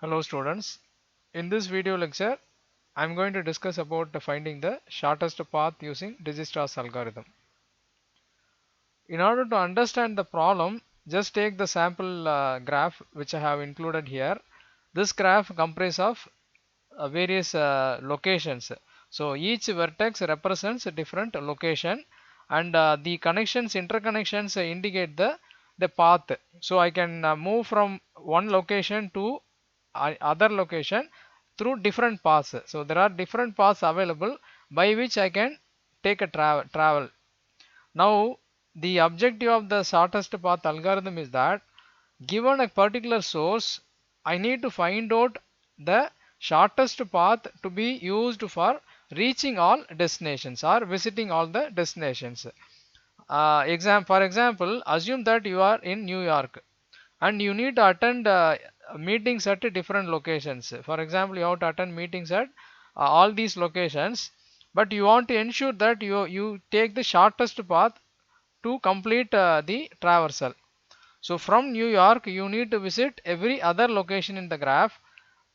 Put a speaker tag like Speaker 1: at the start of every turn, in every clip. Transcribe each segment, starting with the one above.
Speaker 1: Hello students, in this video lecture I am going to discuss about finding the shortest path using Dijistra's algorithm. In order to understand the problem, just take the sample graph which I have included here. This graph comprises of various locations. So each vertex represents a different location, and the connections, interconnections indicate the path. So I can move from one location to other location through different paths. So there are different paths available by which I can take a travel. Now the objective of the shortest path algorithm is that given a particular source, I need to find out the shortest path to be used for reaching all destinations or visiting all the destinations. For example, assume that you are in New York and you need to attend meetings at different locations. For example, you have to attend meetings at all these locations, but you want to ensure that you take the shortest path to complete the traversal. So from New York, you need to visit every other location in the graph,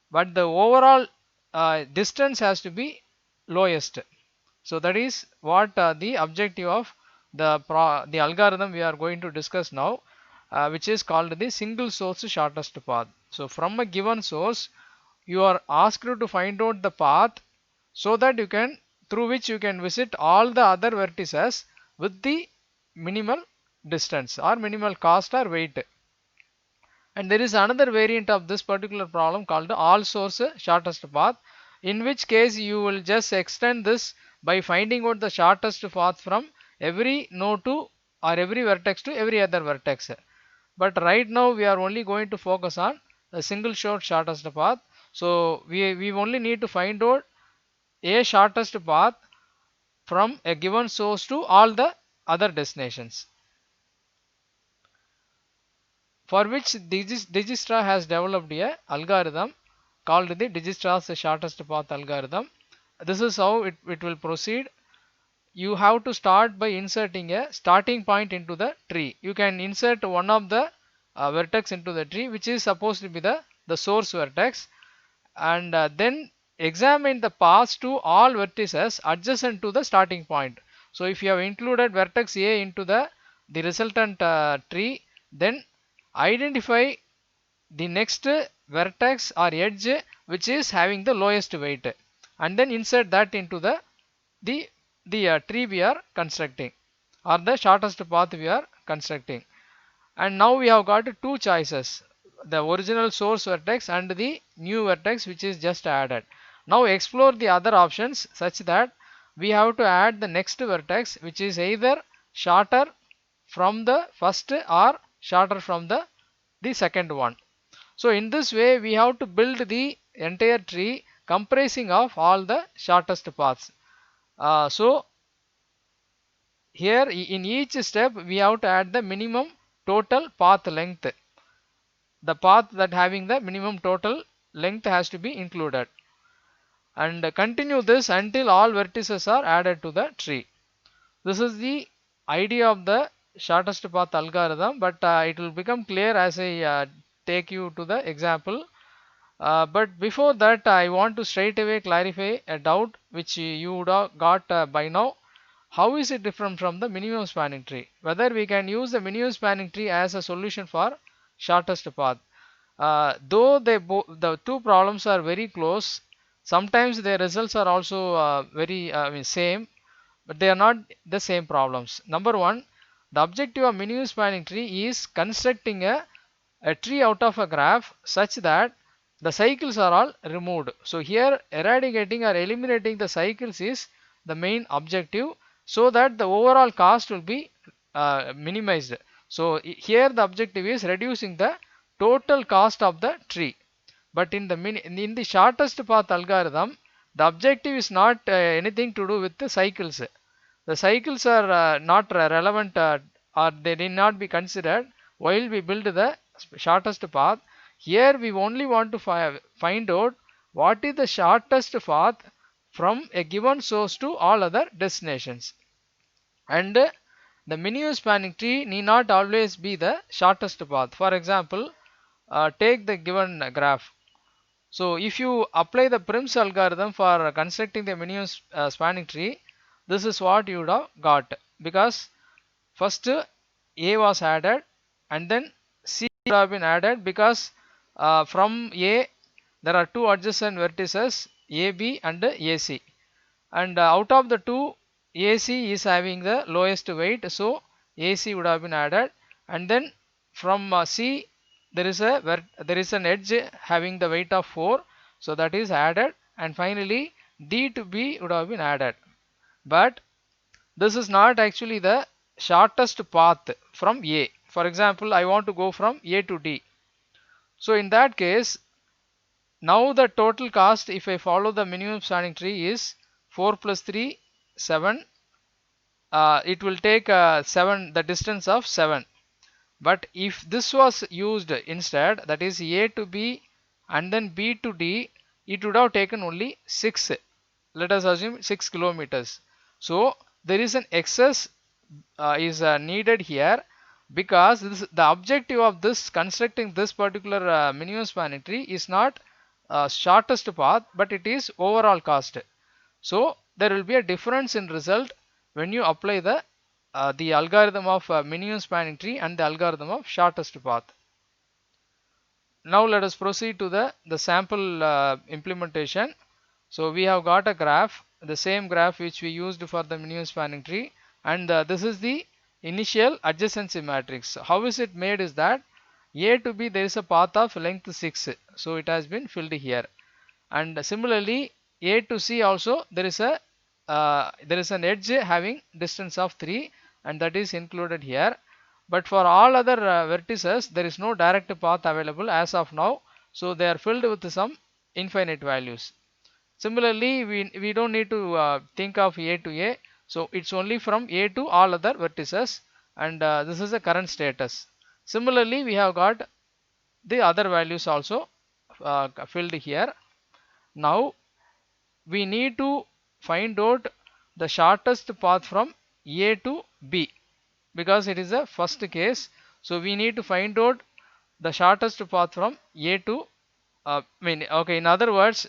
Speaker 1: but the overall distance has to be lowest. So that is what the objective of the algorithm we are going to discuss now, which is called the single source shortest path. So from a given source, you are asked to find out the path so that you can through which you can visit all the other vertices with the minimal distance or minimal cost or weight. And there is another variant of this particular problem called all source shortest path, in which case you will just extend this by finding out the shortest path from every node to or every vertex to every other vertex. But right now we are only going to focus on a single shortest path. So we only need to find out a shortest path from a given source to all the other destinations, for which Dijkstra has developed a algorithm called the Dijkstra's shortest path algorithm. This is how it will proceed. You have to start by inserting a starting point into the tree. You can insert one of the vertex into the tree, which is supposed to be the source vertex, and then examine the paths to all vertices adjacent to the starting point. So if you have included vertex A into the resultant tree, then identify the next vertex or edge which is having the lowest weight, and then insert that into the tree we are constructing, or the shortest path we are constructing. And now we have got two choices, the original source vertex and the new vertex which is just added. Now explore the other options such that we have to add the next vertex which is either shorter from the first or shorter from the second one. So in this way we have to build the entire tree comprising of all the shortest paths. So here in each step we have to add the minimum total path length. The path that having the minimum total length has to be included, and continue this until all vertices are added to the tree. This is the idea of the shortest path algorithm, but it will become clear as I take you to the example. But before that, I want to straight away clarify a doubt which you would have got by now. How is it different from the minimum spanning tree? Whether we can use the minimum spanning tree as a solution for shortest path. Though the two problems are very close, sometimes their results are also very same, but they are not the same problems. Number one, the objective of minimum spanning tree is constructing a tree out of a graph such that the cycles are all removed. So here eradicating or eliminating the cycles is the main objective, so that the overall cost will be minimized. So here the objective is reducing the total cost of the tree. But in the shortest path algorithm, the objective is not anything to do with the cycles. The cycles are not relevant, or they need not be considered while we build the shortest path. Here we only want to find out what is the shortest path from a given source to all other destinations. And the minimum spanning tree need not always be the shortest path. For example, take the given graph. So if you apply the Prim's algorithm for constructing the minimum spanning tree, this is what you would have got, because first A was added and then C would have been added, because from A there are two adjacent vertices AB and AC, and out of the two, AC is having the lowest weight, so AC would have been added, and then from C there is an edge having the weight of 4, so that is added, and finally D to B would have been added. But this is not actually the shortest path from A. For example, I want to go from A to D. So in that case, now the total cost, if I follow the minimum spanning tree, is 4 plus 3, 7. It will take 7, the distance of 7. But if this was used instead, that is A to B and then B to D, it would have taken only 6. Let us assume 6 kilometers. So there is an excess is needed here, because the objective of this constructing this particular minimum spanning tree is not shortest path, but it is overall cost. So there will be a difference in result when you apply the algorithm of minimum spanning tree and the algorithm of shortest path. Now let us proceed to the sample implementation. So we have got a graph, the same graph which we used for the minimum spanning tree, and this is the initial adjacency matrix. How is it made is that A to B there is a path of length 6, so it has been filled here, and similarly A to C also there is an edge having distance of 3, and that is included here. But for all other vertices there is no direct path available as of now, so they are filled with some infinite values. Similarly, we don't need to think of A to A, so it's only from A to all other vertices, and this is the current status. Similarly, we have got the other values also filled here. Now we need to find out the shortest path from A to B, because it is the first case. So we need to find out the shortest path from A to okay, in other words,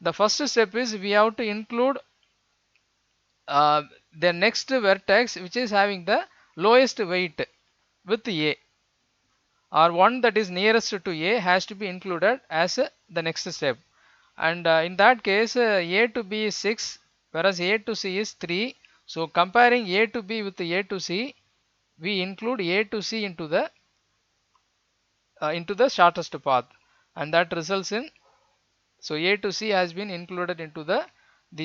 Speaker 1: the first step is we have to include the next vertex which is having the lowest weight with A, or one that is nearest to A has to be included as the next step. And in that case, A to B is 6, whereas A to C is 3. So comparing A to B with A to C, we include A to C into the shortest path, and that results in, so A to C has been included into the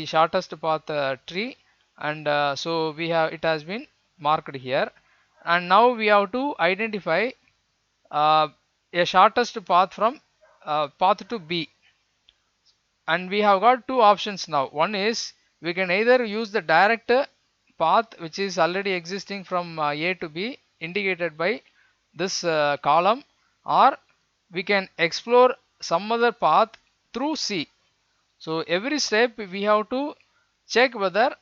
Speaker 1: shortest path tree, and so we have, it has been marked here. And now we have to identify uh, a shortest path from path to B, and we have got two options now. One is we can either use the direct path which is already existing from A to B indicated by this column, or we can explore some other path through C. So every step we have to check whether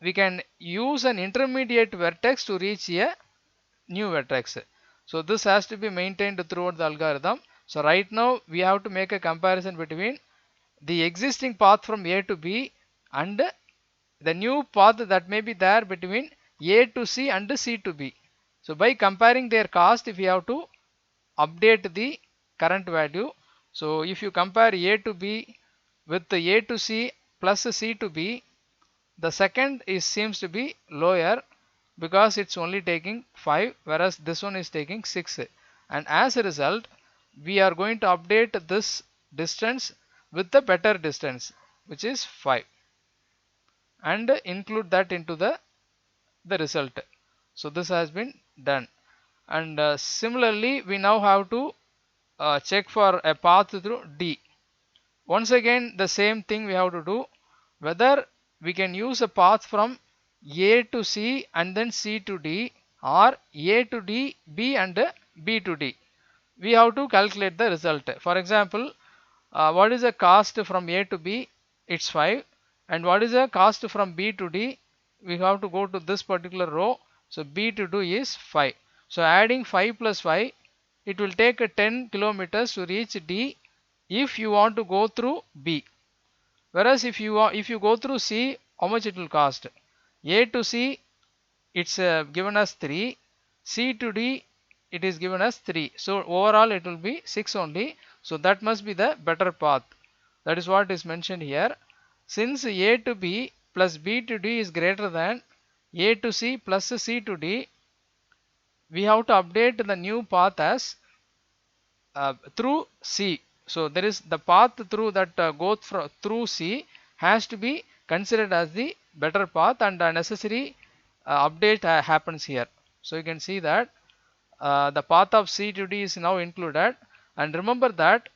Speaker 1: we can use an intermediate vertex to reach a new vertex. So this has to be maintained throughout the algorithm. So right now we have to make a comparison between the existing path from A to B and the new path that may be there between A to C and C to B. So by comparing their cost, if we have to update the current value. So if you compare A to B with the A to C plus C to B, the second seems to be lower, because it's only taking 5, whereas this one is taking 6, and as a result we are going to update this distance with the better distance, which is 5, and include that into the result. So this has been done, and similarly we now have to check for a path through D. Once again the same thing we have to do, whether we can use a path from A to C and then C to D, or A to D, B and B to D. We have to calculate the result. For example, what is the cost from A to B? It's 5. And what is the cost from B to D? We have to go to this particular row. So B to D is 5. So adding 5 plus 5, it will take 10 kilometers to reach D, if you want to go through B. Whereas if you go through C, how much it will cost? A to C, it's given as 3. C to D, it is given as 3. So overall it will be 6 only. So that must be the better path. That is what is mentioned here. Since A to B plus B to D is greater than A to C plus C to D, we have to update the new path as through C. So there is the path through that goes through C has to be considered as the better path, and a necessary update happens here. So you can see that the path of C to D is now included, and remember that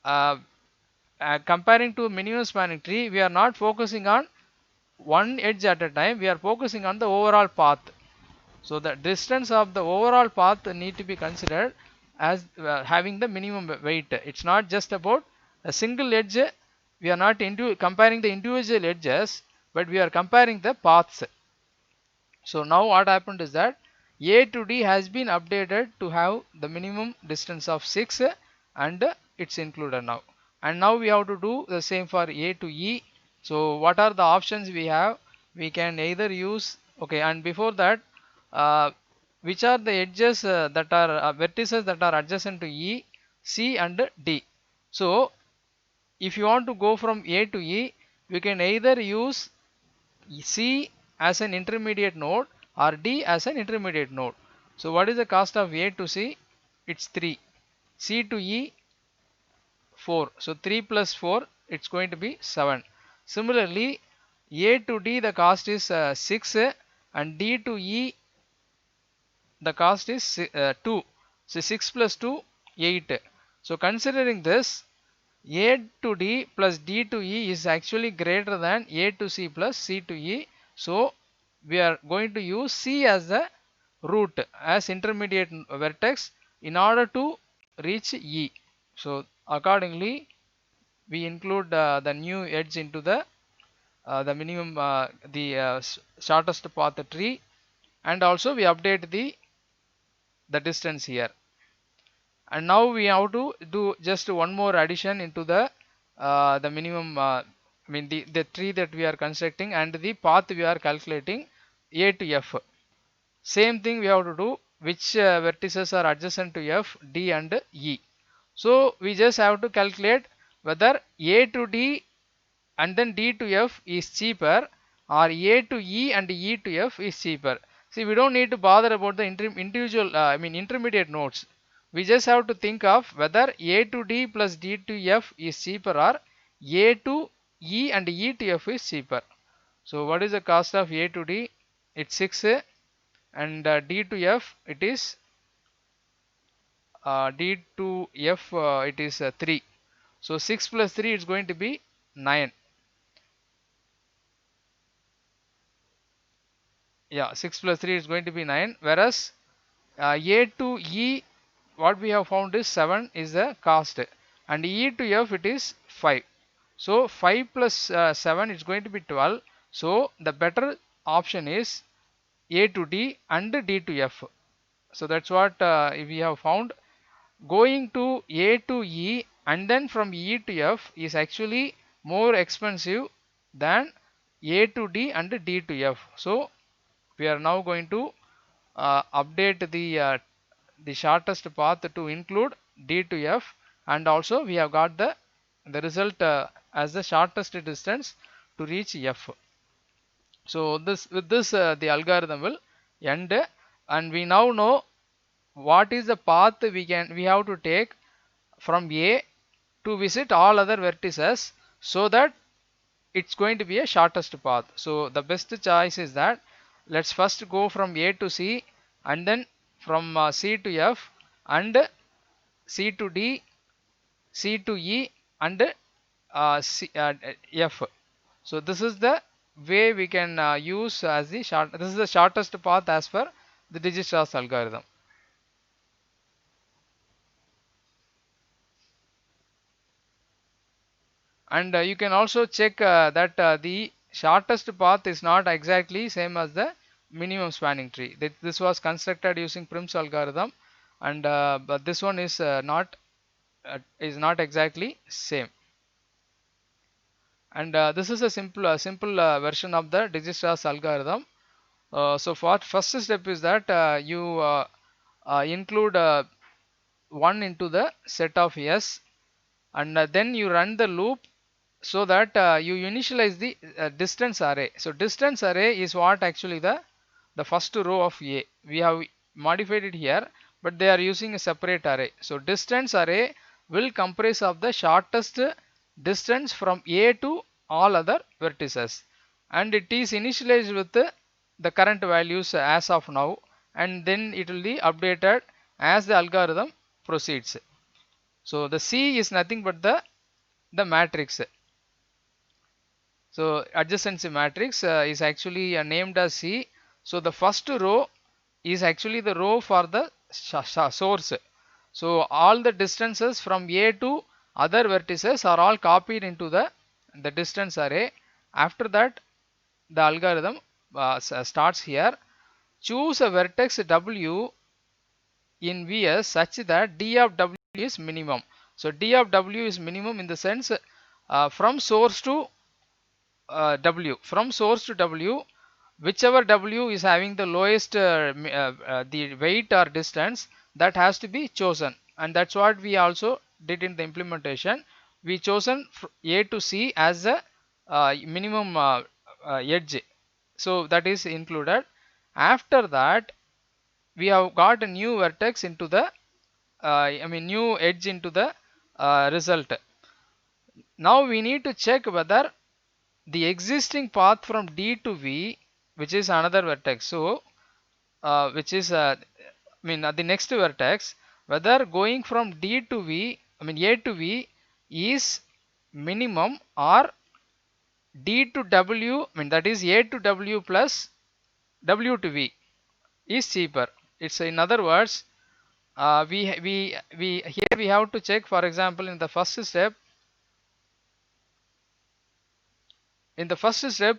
Speaker 1: uh, comparing to minimum spanning tree, we are not focusing on one edge at a time, we are focusing on the overall path. So the distance of the overall path need to be considered as having the minimum weight. It's not just about a single edge. We are not comparing the individual edges, but we are comparing the paths. So now what happened is that A to D has been updated to have the minimum distance of 6, and it's included now. And now we have to do the same for A to E. So what are the options we have? We can either use, okay, and before that, uh, which are the edges that are vertices that are adjacent to E, C and D. So if you want to go from A to E, we can either use C as an intermediate node or D as an intermediate node. So what is the cost of A to C? It's 3. C to E 4. So 3 plus 4, it's going to be 7. Similarly, A to D the cost is 6, and D to E the cost is 2. So 6 plus 2, 8. So considering this, A to D plus D to E is actually greater than A to C plus C to E. So we are going to use C as the root as intermediate vertex in order to reach E. So accordingly, we include the new edge into the minimum shortest path tree, and also we update the distance here. And now we have to do just one more addition into the minimum I mean the tree that we are constructing and the path we are calculating, A to F. Same thing we have to do, which vertices are adjacent to F, D and E. So we just have to calculate whether A to D and then D to F is cheaper, or A to E and E to F is cheaper. See, we don't need to bother about the individual intermediate nodes. We just have to think of whether A to D plus D to F is cheaper, or A to E and E to F is cheaper. So what is the cost of A to D? It's 6, and D to F it is D to F it is 3. So 6 plus 3 is going to be 9. Yeah, 6 plus 3 is going to be 9, whereas A to E what we have found is 7 is the cost, and E to F it is 5. So 5 plus 7 is going to be 12. So the better option is A to D and D to F. So that's what we have found. Going to A to E and then from E to F is actually more expensive than A to D and D to F. So we are now going to update the shortest path to include D to F, and also we have got the result as the shortest distance to reach F. So with this the algorithm will end, and we now know what is the path we have to take from A to visit all other vertices, so that it's going to be a shortest path. So the best choice is that let's first go from A to C, and then from C to F, and C to D, C to E, and F. So this is the way we can use as this is the shortest path as per the Dijistra's algorithm. And you can also check that the shortest path is not exactly same as the minimum spanning tree. This was constructed using Prim's algorithm, and but this one is not is not exactly same. And this is a simple version of the Dijistra's algorithm. So for first step is that you include 1 into the set of S, and then you run the loop so that you initialize the distance array. So distance array is what actually the first row of A. We have modified it here, but they are using a separate array. So distance array will comprise of the shortest distance from A to all other vertices, and it is initialized with the current values as of now, and then it will be updated as the algorithm proceeds. So the C is nothing but the matrix. So adjacency matrix is actually named as C. So the first row is actually the row for the source. So all the distances from A to other vertices are all copied into the distance array. After that, the algorithm starts here. Choose a vertex W in VS such that D of W is minimum. So D of W is minimum in the sense from source to W. From source to W, whichever W is having the lowest the weight or distance, that has to be chosen, and that's what we also did in the implementation. We chosen A to C as the minimum edge, so that is included. After that, we have got a new vertex into the new edge into the result. Now we need to check whether the existing path from D to V, which is another vertex, so which is the next vertex, whether going from D to V, A to V is minimum, or D to W, that is A to W plus W to V is cheaper. It's in other words, we here we have to check. For example, in the first step,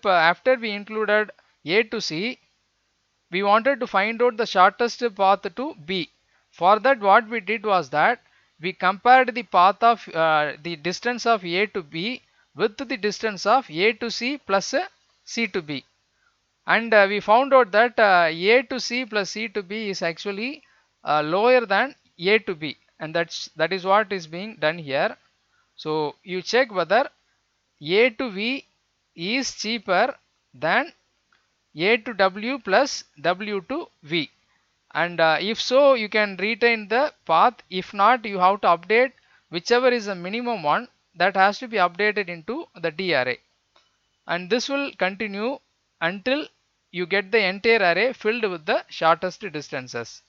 Speaker 1: after we included A to C, we wanted to find out the shortest path to B. For that, what we did was that we compared the path of the distance of A to B with the distance of A to C plus C to B, and we found out that A to C plus C to B is actually lower than A to B, and that is what is being done here. So you check whether A to V is cheaper than A to W plus W to V, and if so, you can retain the path. If not, you have to update whichever is the minimum one, that has to be updated into the D array, and this will continue until you get the entire array filled with the shortest distances.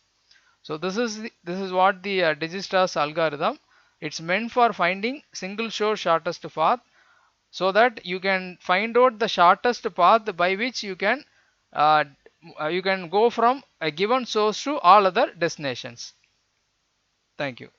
Speaker 1: So this is what the Dijistra's algorithm. It's meant for finding single shortest path, so that you can find out the shortest path by which uh, you can go from a given source to all other destinations. Thank you.